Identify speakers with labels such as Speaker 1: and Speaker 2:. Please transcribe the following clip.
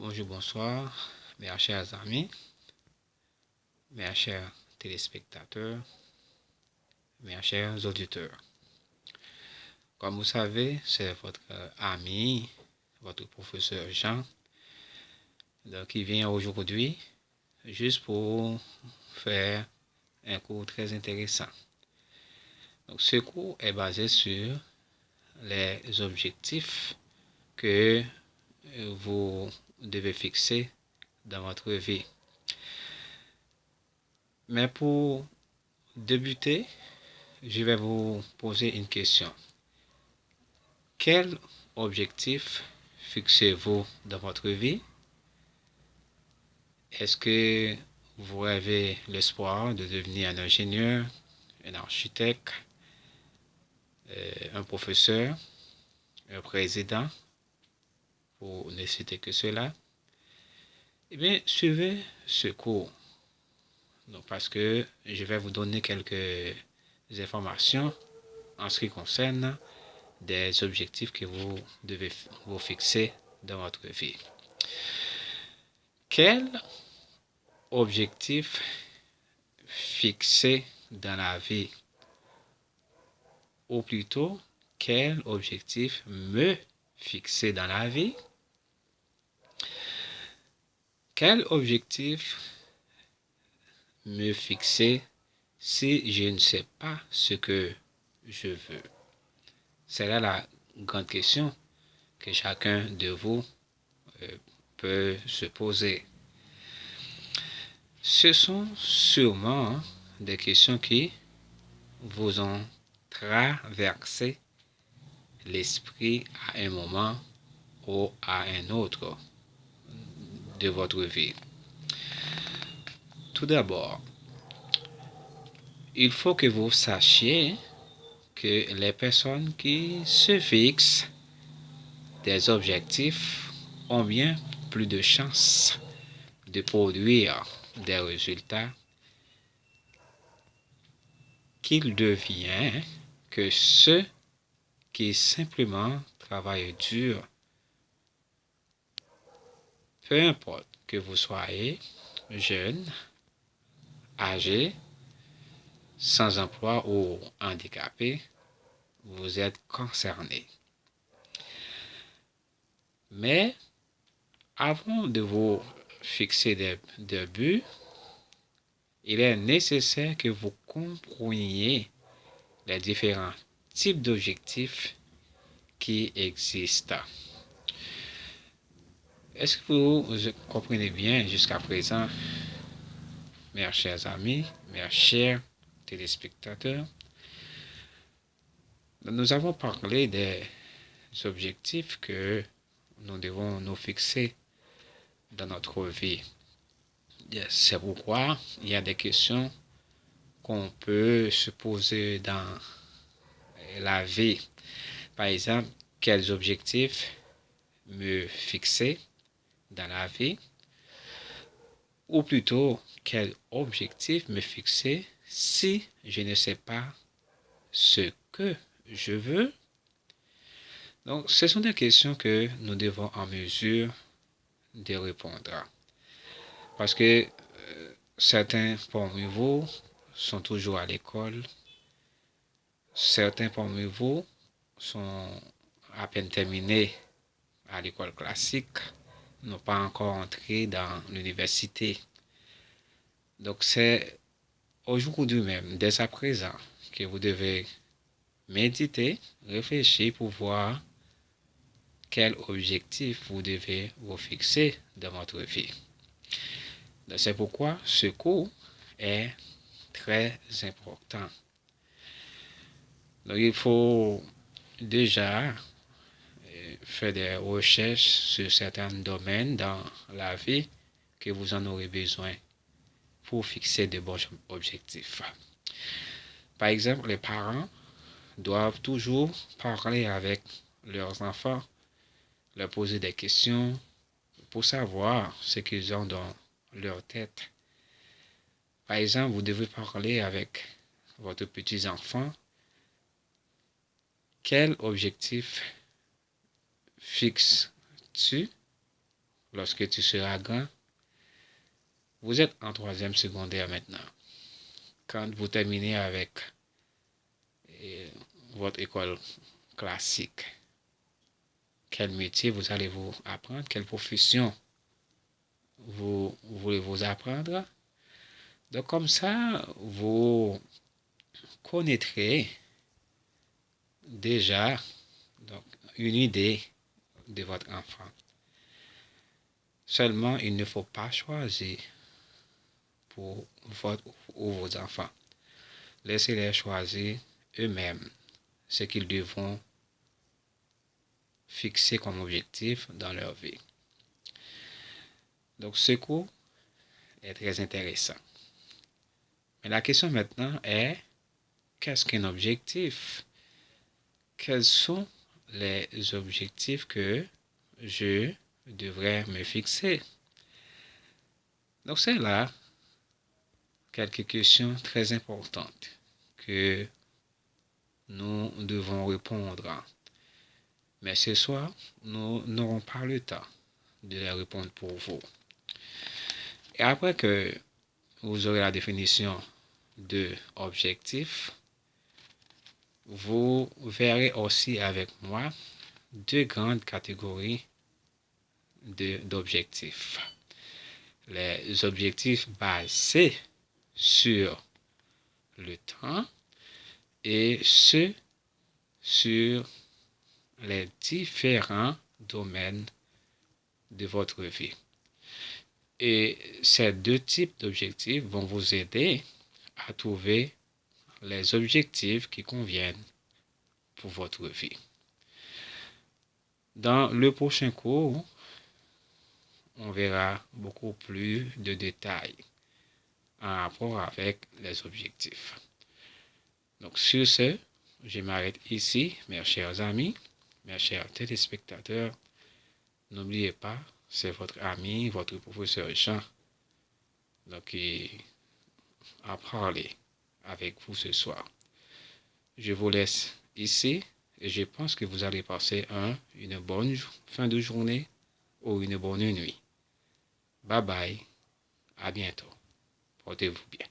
Speaker 1: Bonjour, bonsoir, mes chers amis, mes chers téléspectateurs, mes chers auditeurs. Comme vous savez, c'est votre ami, votre professeur Jean, qui vient aujourd'hui juste pour faire un cours très intéressant. Donc, ce cours est basé sur les objectifs que vous devez fixer dans votre vie. Mais pour débuter, je vais vous poser une question. Quel objectif fixez-vous dans votre vie? Est-ce que vous avez l'espoir de devenir un ingénieur, un architecte, un professeur, un président, pour ne citer que cela? Eh bien, suivez ce cours. Donc, parce que je vais vous donner quelques informations en ce qui concerne des objectifs que vous devez vous fixer dans votre vie. Quel objectif fixer dans la vie? Ou plutôt, quel objectif me fixer dans la vie? Quel objectif me fixer si je ne sais pas ce que je veux? C'est là la grande question que chacun de vous peut se poser. Ce sont sûrement des questions qui vous ont traversé l'esprit à un moment ou à un autre de votre vie. Tout d'abord, il faut que vous sachiez que les personnes qui se fixent des objectifs ont bien plus de chances de produire des résultats qu'il devient que ceux qui simplement travaillent dur. Peu importe que vous soyez jeune, âgé, sans emploi ou handicapé, vous êtes concerné. Mais avant de vous fixer des buts, il est nécessaire que vous compreniez les différents types d'objectifs qui existent. Est-ce que vous comprenez bien jusqu'à présent, mes chers amis, mes chers téléspectateurs? Nous avons parlé des objectifs que nous devons nous fixer dans notre vie. C'est pourquoi il y a des questions qu'on peut se poser dans la vie. Par exemple, quels objectifs me fixer dans la vie? Ou plutôt, quel objectif me fixer si je ne sais pas ce que je veux? Donc, ce sont des questions que nous devons en mesure de répondre. Parce que certains parmi vous sont toujours à l'école, certains parmi vous sont à peine terminés à l'école classique, n'ont pas encore entré dans l'université. Donc c'est aujourd'hui même, dès à présent, que vous devez méditer, réfléchir pour voir quel objectif vous devez vous fixer dans votre vie. C'est pourquoi ce cours est très important. Donc il faut déjà faire des recherches sur certains domaines dans la vie que vous en aurez besoin pour fixer de bons objectifs. Par exemple, les parents doivent toujours parler avec leurs enfants, leur poser des questions pour savoir ce qu'ils ont dans leur tête. Par exemple, vous devez parler avec votre petit-enfant. Quel objectif fixes-tu lorsque tu seras grand, vous êtes en troisième secondaire maintenant. Quand vous terminez avec votre école classique, quel métier vous allez vous apprendre, quelle profession vous voulez vous apprendre. Donc comme ça, vous connaîtrez déjà donc, une idée de votre enfant. Seulement, il ne faut pas choisir pour votre ou vos enfants. Laissez-les choisir eux-mêmes ce qu'ils devront fixer comme objectif dans leur vie. Donc, ce cours est très intéressant. Mais la question maintenant est, qu'est-ce qu'un objectif? Quels sont les objectifs que je devrais me fixer? Donc, c'est là quelques questions très importantes que nous devons répondre. Mais ce soir, nous n'aurons pas le temps de les répondre pour vous. Et après que vous aurez la définition de objectif, vous verrez aussi avec moi deux grandes catégories d'objectifs. Les objectifs basés sur le temps et ceux sur les différents domaines de votre vie. Et ces deux types d'objectifs vont vous aider à trouver les objectifs qui conviennent pour votre vie. Dans le prochain cours, on verra beaucoup plus de détails en rapport avec les objectifs. Donc sur ce, je m'arrête ici, mes chers amis, mes chers téléspectateurs. N'oubliez pas, c'est votre ami, votre professeur Jean, donc, qui a parlé avec vous ce soir. Je vous laisse ici et je pense que vous allez passer une bonne fin de journée ou une bonne nuit. Bye bye, à bientôt. Portez-vous bien.